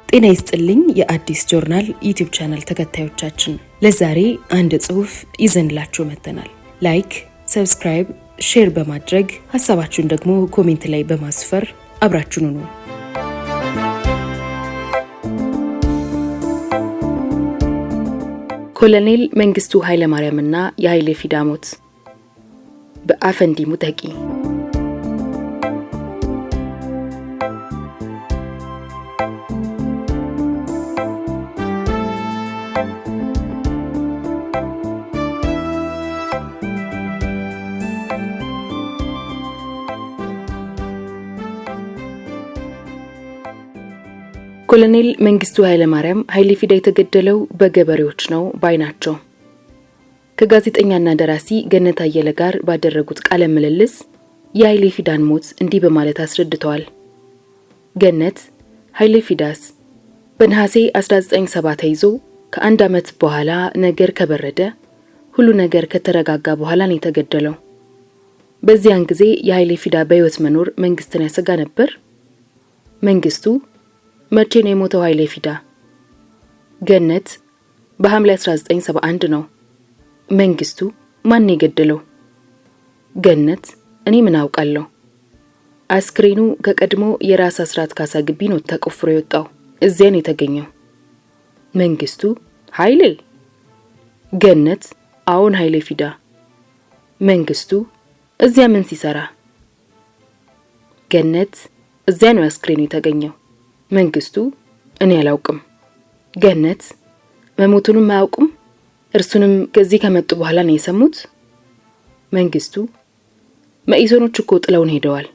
ጤና ይስጥልኝ የአዲስ ጆርናል ዩቲዩብ ቻናል ተከታዮቻችን፣ ለዛሬ አንድ ጽሑፍ ይዘንላችሁ መጥተናል። ላይክ፣ ሰብስክራይብ፣ ሼር በማድረግ ሀሳባችሁን ደግሞ ኮሜንት ላይ በማስፈር አብራችሁን ሁኑ። ኮሎኔል መንግስቱ ኃይለማርያምና የኃይሌ ፊዳ ሞት በአፈንዲ ሙተቂ። ኮሎኔል መንግስቱ ኃይለማርያም ኃይሌ ፊዳ የተገደለው በገበሬዎች ነው ባይ ናቸው። ከጋዜጠኛና ደራሲ ገነት አየለ ጋር ባደረጉት ቃለ ምልልስ የኃይሌ ፊዳን ሞት እንዲህ በማለት አስረድተዋል። ገነት ኃይሌ ፊዳስ በነሐሴ 1970 ተይዞ ከአንድ ዓመት በኋላ ነገር ከበረደ ሁሉ ነገር ከተረጋጋ በኋላ ነው የተገደለው። በዚያን ጊዜ የኃይሌ ፊዳ በሕይወት መኖር መንግስትን ያሰጋ ነበር። መንግስቱ መቼ ነው የሞተው ኃይሌ ፊዳ? ገነት በሐምሌ 1971 ነው። መንግስቱ ማን የገደለው? ገነት እኔ ምን አውቃለሁ። አስክሬኑ ከቀድሞ የራስ አስራት ካሳ ግቢ ነው ተቆፍሮ የወጣው፣ እዚያ ነው የተገኘው። መንግስቱ ኃይሌ? ገነት አዎን ኃይሌ ፊዳ። መንግስቱ እዚያ ምን ሲሰራ? ገነት እዚያ ነው አስክሬኑ የተገኘው። መንግስቱ እኔ አላውቅም። ገነት መሞቱንም አያውቁም? እርሱንም ከዚህ ከመጡ በኋላ ነው የሰሙት? መንግስቱ መኢሶኖች እኮ ጥለውን ሄደዋል።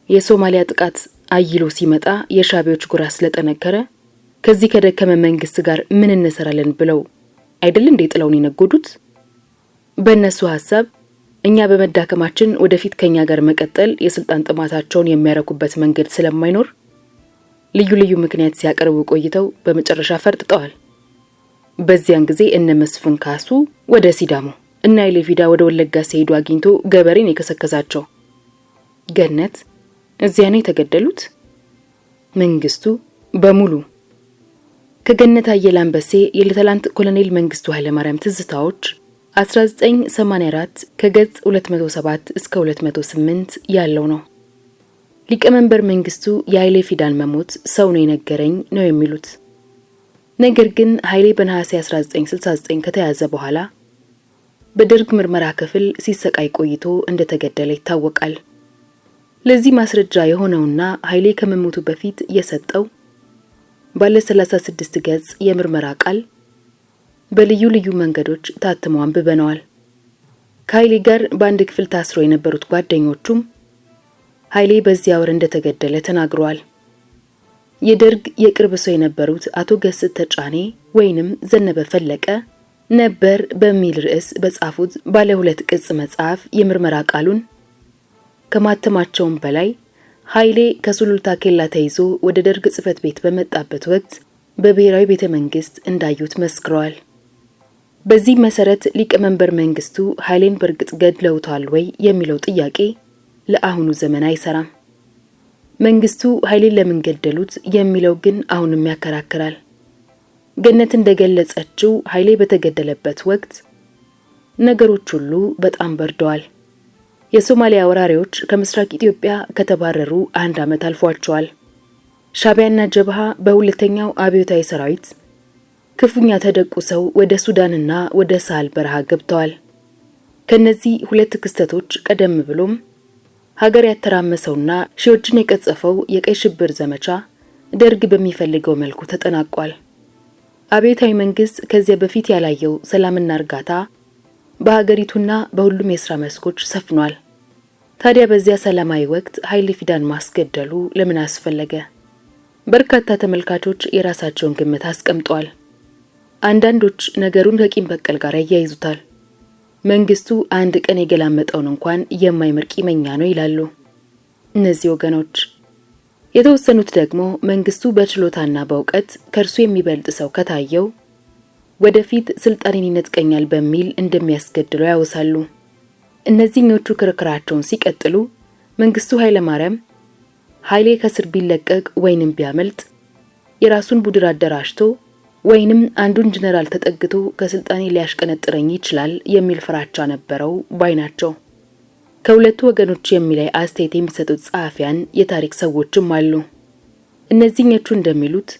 የሶማሊያ ጥቃት አይሎ ሲመጣ የሻቢዎች ጉራ ስለጠነከረ ከዚህ ከደከመ መንግስት ጋር ምን እንሰራለን ብለው አይደል እንዴ ጥለውን የነጎዱት? በእነሱ ሐሳብ እኛ በመዳከማችን ወደፊት ከኛ ጋር መቀጠል የስልጣን ጥማታቸውን የሚያረኩበት መንገድ ስለማይኖር ልዩ ልዩ ምክንያት ሲያቀርቡ ቆይተው በመጨረሻ ፈርጥጠዋል። በዚያን ጊዜ እነ መስፍን ካሱ ወደ ሲዳሞ እና ኃይሌ ፊዳ ወደ ወለጋ ሲሄዱ አግኝቶ ገበሬን የከሰከሳቸው። ገነት እዚያ ነው የተገደሉት? መንግስቱ በሙሉ። ከገነት አየለ አንበሴ የሌተናንት ኮሎኔል መንግስቱ ኃይለማርያም ትዝታዎች 1984 ከገጽ 207 እስከ 208 ያለው ነው። ሊቀመንበር መንግስቱ የኃይሌ ፊዳን መሞት ሰው ነው የነገረኝ ነው የሚሉት። ነገር ግን ኃይሌ በነሐሴ 1969 ከተያዘ በኋላ በደርግ ምርመራ ክፍል ሲሰቃይ ቆይቶ እንደተገደለ ይታወቃል። ለዚህ ማስረጃ የሆነውና ኃይሌ ከመሞቱ በፊት የሰጠው ባለ 36 ገጽ የምርመራ ቃል በልዩ ልዩ መንገዶች ታትሞ አንብበነዋል። ከኃይሌ ጋር በአንድ ክፍል ታስሮ የነበሩት ጓደኞቹም ኃይሌ በዚያ ወር እንደተገደለ ተናግረዋል። የደርግ የቅርብ ሰው የነበሩት አቶ ገስት ተጫኔ ወይንም ዘነበ ፈለቀ ነበር በሚል ርዕስ በጻፉት ባለ 2 ቅጽ መጽሐፍ የምርመራ ቃሉን ከማተማቸውም በላይ ኃይሌ ከሱሉልታ ኬላ ተይዞ ወደ ደርግ ጽሕፈት ቤት በመጣበት ወቅት በብሔራዊ ቤተ መንግስት እንዳዩት መስክረዋል። በዚህ መሰረት ሊቀመንበር መንግስቱ ኃይሌን በርግጥ ገድለውታል ወይ የሚለው ጥያቄ ለአሁኑ ዘመን አይሰራም። መንግስቱ ኃይሌን ለምን ገደሉት የሚለው ግን አሁንም ያከራክራል። ገነት እንደገለጸችው ኃይሌ በተገደለበት ወቅት ነገሮች ሁሉ በጣም በርደዋል። የሶማሊያ ወራሪዎች ከምስራቅ ኢትዮጵያ ከተባረሩ 1 ዓመት አልፏቸዋል። ሻቢያና ጀብሃ በሁለተኛው አብዮታዊ ሰራዊት ክፉኛ ተደቁሰው ወደ ሱዳንና ወደ ሳህል በረሃ ገብተዋል። ከነዚህ 2 ክስተቶች ቀደም ብሎም ሀገር ያተራመሰውና ሺዎችን የቀጸፈው የቀይ ሽብር ዘመቻ ደርግ በሚፈልገው መልኩ ተጠናቋል። አብዮታዊ መንግስት ከዚያ በፊት ያላየው ሰላምና እርጋታ በሀገሪቱና በሁሉም የሥራ መስኮች ሰፍኗል። ታዲያ በዚያ ሰላማዊ ወቅት ኃይሌ ፊዳን ማስገደሉ ለምን አስፈለገ? በርካታ ተመልካቾች የራሳቸውን ግምት አስቀምጠዋል። አንዳንዶች ነገሩን ከቂም በቀል ጋር ያያይዙታል። መንግስቱ አንድ ቀን የገላመጠውን እንኳን የማይመር ቂመኛ ነው ይላሉ እነዚህ ወገኖች። የተወሰኑት ደግሞ መንግስቱ በችሎታና በእውቀት ከእርሱ የሚበልጥ ሰው ከታየው ወደፊት ስልጣኔን ይነጥቀኛል በሚል እንደሚያስገድለው ያወሳሉ። እነዚህኞቹ ክርክራቸውን ሲቀጥሉ መንግስቱ ኃይለማርያም ኃይሌ ከስር ቢለቀቅ ወይንም ቢያመልጥ የራሱን ቡድን አደራጅቶ ወይንም አንዱን ጀነራል ተጠግቶ ከስልጣኔ ሊያሽቀነጥረኝ ይችላል የሚል ፍራቻ ነበረው ባይ ናቸው። ከሁለቱ ወገኖች የሚላይ አስተያየት የሚሰጡት ጸሐፊያን የታሪክ ሰዎችም አሉ። እነዚህኞቹ እንደሚሉት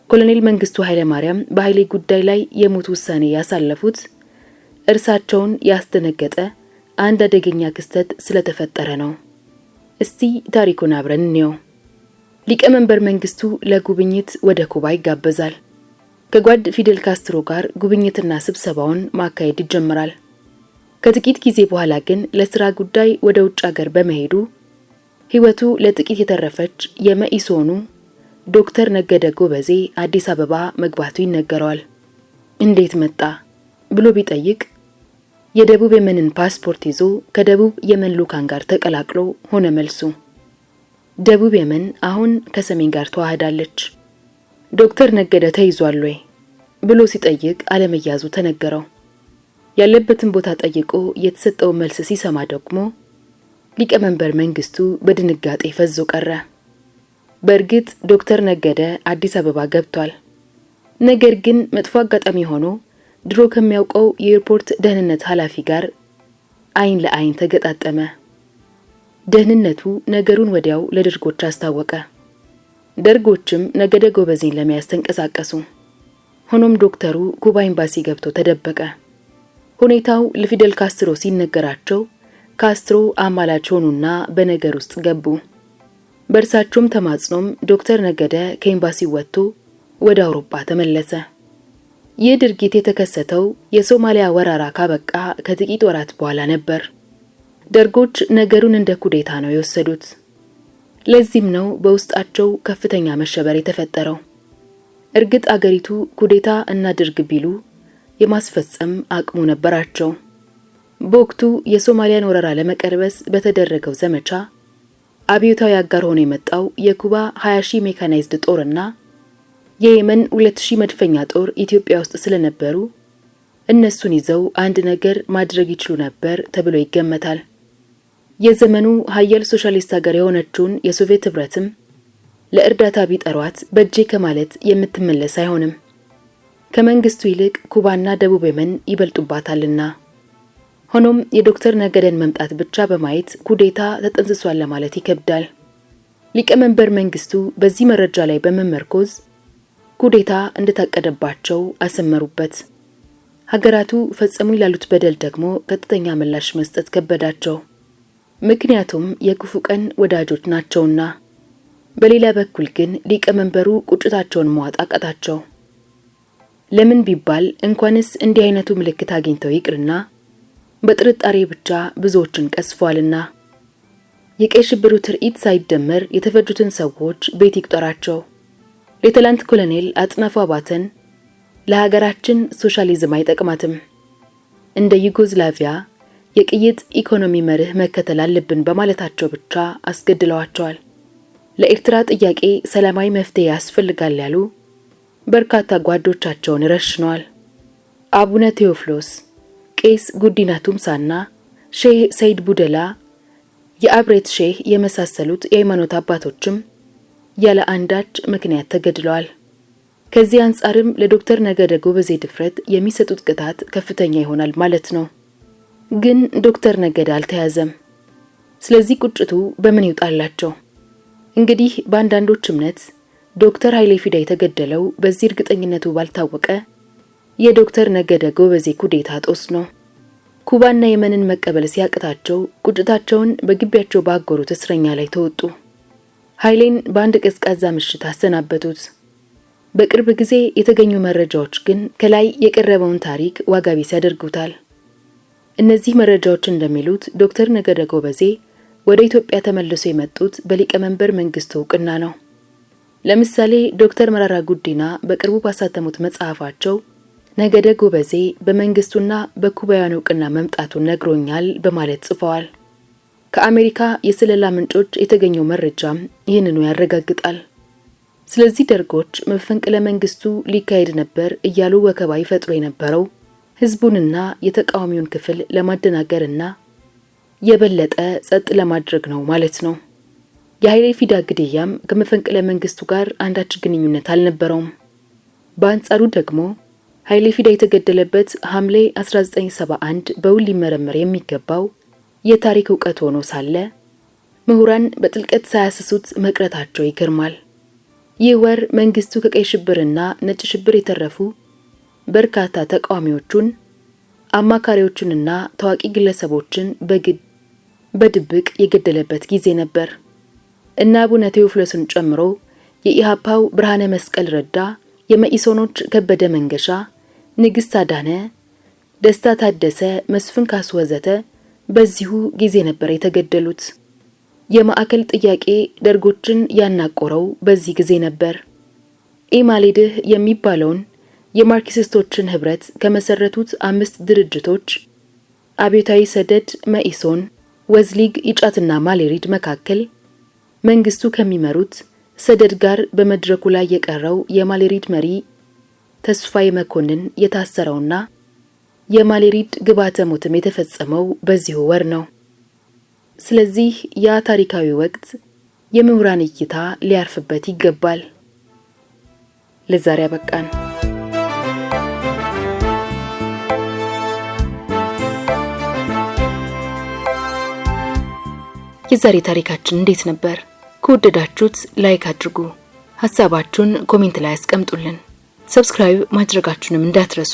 ኮሎኔል መንግስቱ ኃይለማርያም በኃይሌ ጉዳይ ላይ የሞት ውሳኔ ያሳለፉት እርሳቸውን ያስደነገጠ አንድ አደገኛ ክስተት ስለተፈጠረ ነው። እስቲ ታሪኩን አብረን እንየው። ሊቀመንበር መንግስቱ ለጉብኝት ወደ ኩባ ይጋበዛል። ከጓድ ፊደል ካስትሮ ጋር ጉብኝትና ስብሰባውን ማካሄድ ይጀምራል። ከጥቂት ጊዜ በኋላ ግን ለስራ ጉዳይ ወደ ውጭ ሀገር በመሄዱ ህይወቱ ለጥቂት የተረፈች የመኢሶኑ ዶክተር ነገደ ጎበዜ አዲስ አበባ መግባቱ ይነገረዋል። እንዴት መጣ ብሎ ቢጠይቅ የደቡብ የመንን ፓስፖርት ይዞ ከደቡብ የመን ልኡካን ጋር ተቀላቅሎ ሆነ መልሱ። ደቡብ የመን አሁን ከሰሜን ጋር ተዋህዳለች። ዶክተር ነገደ ተይዟል ወይ ብሎ ሲጠይቅ አለመያዙ ተነገረው። ያለበትን ቦታ ጠይቆ የተሰጠው መልስ ሲሰማ ደግሞ ሊቀመንበር መንግስቱ በድንጋጤ ፈዞ ቀረ። በእርግጥ ዶክተር ነገደ አዲስ አበባ ገብቷል። ነገር ግን መጥፎ አጋጣሚ ሆኖ ድሮ ከሚያውቀው የኤርፖርት ደህንነት ኃላፊ ጋር አይን ለአይን ተገጣጠመ። ደህንነቱ ነገሩን ወዲያው ለደርጎች አስታወቀ። ደርጎችም ነገደ ጎበዜን ለመያዝ ተንቀሳቀሱ። ሆኖም ዶክተሩ ኩባ ኤምባሲ ገብቶ ተደበቀ። ሁኔታው ለፊደል ካስትሮ ሲነገራቸው ካስትሮ አማላች ሆኑና በነገር ውስጥ ገቡ። በእርሳቸውም ተማጽኖም ዶክተር ነገደ ከኤምባሲ ወጥቶ ወደ አውሮፓ ተመለሰ። ይህ ድርጊት የተከሰተው የሶማሊያ ወረራ ካበቃ ከጥቂት ወራት በኋላ ነበር። ደርጎች ነገሩን እንደ ኩዴታ ነው የወሰዱት። ለዚህም ነው በውስጣቸው ከፍተኛ መሸበር የተፈጠረው። እርግጥ አገሪቱ ኩዴታ እናድርግ ቢሉ የማስፈጸም አቅሙ ነበራቸው። በወቅቱ የሶማሊያን ወረራ ለመቀልበስ በተደረገው ዘመቻ አብዮታዊ አጋር ሆኖ የመጣው የኩባ 20,000 ሜካናይዝድ ጦርና የየመን 2,000 መድፈኛ ጦር ኢትዮጵያ ውስጥ ስለነበሩ እነሱን ይዘው አንድ ነገር ማድረግ ይችሉ ነበር ተብሎ ይገመታል። የዘመኑ ሀያል ሶሻሊስት ሀገር የሆነችውን የሶቪየት ህብረትም ለእርዳታ ቢጠሯት በእጄ ከማለት የምትመለስ አይሆንም። ከመንግስቱ ይልቅ ኩባና ደቡብ የመን ይበልጡባታልና። ሆኖም የዶክተር ነገደን መምጣት ብቻ በማየት ኩዴታ ተጠንስሷል ለማለት ይከብዳል። ሊቀመንበር መንግስቱ በዚህ መረጃ ላይ በመመርኮዝ ኩዴታ እንደታቀደባቸው አሰመሩበት። ሀገራቱ ፈጸሙ ይላሉት በደል ደግሞ ቀጥተኛ ምላሽ መስጠት ከበዳቸው። ምክንያቱም የክፉ ቀን ወዳጆች ናቸውና። በሌላ በኩል ግን ሊቀመንበሩ ቁጭታቸውን መዋጥ አቃታቸው። ለምን ቢባል እንኳንስ እንዲህ አይነቱ ምልክት አግኝተው ይቅርና በጥርጣሬ ብቻ ብዙዎችን ቀስፏልና። የቀይ ሽብሩ ትርኢት ሳይደመር የተፈጁትን ሰዎች ቤት ይቁጠራቸው። ሌተናንት ኮሎኔል አጥናፉ አባተን ለሀገራችን ሶሻሊዝም አይጠቅማትም፣ እንደ ዩጎዝላቪያ የቅይጥ ኢኮኖሚ መርህ መከተል አለብን በማለታቸው ብቻ አስገድለዋቸዋል። ለኤርትራ ጥያቄ ሰላማዊ መፍትሄ ያስፈልጋል ያሉ በርካታ ጓዶቻቸውን ረሽነዋል። አቡነ ቴዎፍሎስ፣ ቄስ ጉዲና ቱምሳና ሼህ ሰይድ ቡደላ፣ የአብሬት ሼህ የመሳሰሉት የሃይማኖት አባቶችም ያለ አንዳች ምክንያት ተገድለዋል። ከዚህ አንጻርም ለዶክተር ነገደ ጎበዜ ድፍረት የሚሰጡት ቅጣት ከፍተኛ ይሆናል ማለት ነው። ግን ዶክተር ነገደ አልተያዘም። ስለዚህ ቁጭቱ በምን ይውጣላቸው? እንግዲህ በአንዳንዶች እምነት ዶክተር ኃይሌ ፊዳ የተገደለው በዚህ እርግጠኝነቱ ባልታወቀ የዶክተር ነገደ ጎበዜ ኩዴታ ጦስ ነው። ኩባና የመንን መቀበል ሲያቅታቸው ቁጭታቸውን በግቢያቸው ባጎሩት እስረኛ ላይ ተወጡ። ኃይሌን በአንድ ቀዝቃዛ ምሽት አሰናበቱት። በቅርብ ጊዜ የተገኙ መረጃዎች ግን ከላይ የቀረበውን ታሪክ ዋጋ ቢስ ያደርጉታል። እነዚህ መረጃዎች እንደሚሉት ዶክተር ነገደ ጎበዜ ወደ ኢትዮጵያ ተመልሰው የመጡት በሊቀመንበር መንግስቱ እውቅና ነው። ለምሳሌ ዶክተር መራራ ጉዲና በቅርቡ ባሳተሙት መጽሐፋቸው ነገደ ጎበዜ በመንግስቱና በኩባውያን እውቅና መምጣቱን ነግሮኛል በማለት ጽፈዋል። ከአሜሪካ የስለላ ምንጮች የተገኘው መረጃም ይህንኑ ያረጋግጣል። ስለዚህ ደርጎች መፈንቅለ መንግስቱ ሊካሄድ ነበር እያሉ ወከባ ይፈጥሩ የነበረው ህዝቡንና የተቃዋሚውን ክፍል ለማደናገርና የበለጠ ጸጥ ለማድረግ ነው ማለት ነው። የኃይሌ ፊዳ ግድያም ከመፈንቅለ መንግስቱ ጋር አንዳች ግንኙነት አልነበረውም። በአንጻሩ ደግሞ ኃይሌ ፊዳ የተገደለበት ሐምሌ 1971 በውል ሊመረመር የሚገባው የታሪክ ዕውቀት ሆኖ ሳለ ምሁራን በጥልቀት ሳያስሱት መቅረታቸው ይገርማል። ይህ ወር መንግስቱ ከቀይ ሽብርና ነጭ ሽብር የተረፉ በርካታ ተቃዋሚዎቹን፣ አማካሪዎቹንና ታዋቂ ግለሰቦችን በድብቅ የገደለበት ጊዜ ነበር። እና አቡነ ቴዎፍሎስን ጨምሮ የኢሃፓው ብርሃነ መስቀል ረዳ፣ የመኢሶኖች ከበደ መንገሻ፣ ንግስት አዳነ፣ ደስታ ታደሰ፣ መስፍን ካሱ ወዘተ በዚሁ ጊዜ ነበር የተገደሉት። የማዕከል ጥያቄ ደርጎችን ያናቆረው በዚህ ጊዜ ነበር። ኢማሌድህ የሚባለውን የማርክሲስቶችን ህብረት ከመሰረቱት 5 ድርጅቶች አብዮታዊ ሰደድ፣ መኢሶን፣ ወዝሊግ፣ ኢጫትና ማሌሪድ መካከል መንግስቱ ከሚመሩት ሰደድ ጋር በመድረኩ ላይ የቀረው የማሌሪድ መሪ ተስፋዬ መኮንን የታሰረውና የማሌሪድ ግባተ ሞትም የተፈጸመው በዚሁ ወር ነው። ስለዚህ ያ ታሪካዊ ወቅት የምሁራን እይታ ሊያርፍበት ይገባል። ለዛሬ አበቃን። የዛሬ ታሪካችን እንዴት ነበር? ከወደዳችሁት ላይክ አድርጉ። ሐሳባችሁን ኮሜንት ላይ አስቀምጡልን። ሰብስክራይብ ማድረጋችሁንም እንዳትረሱ።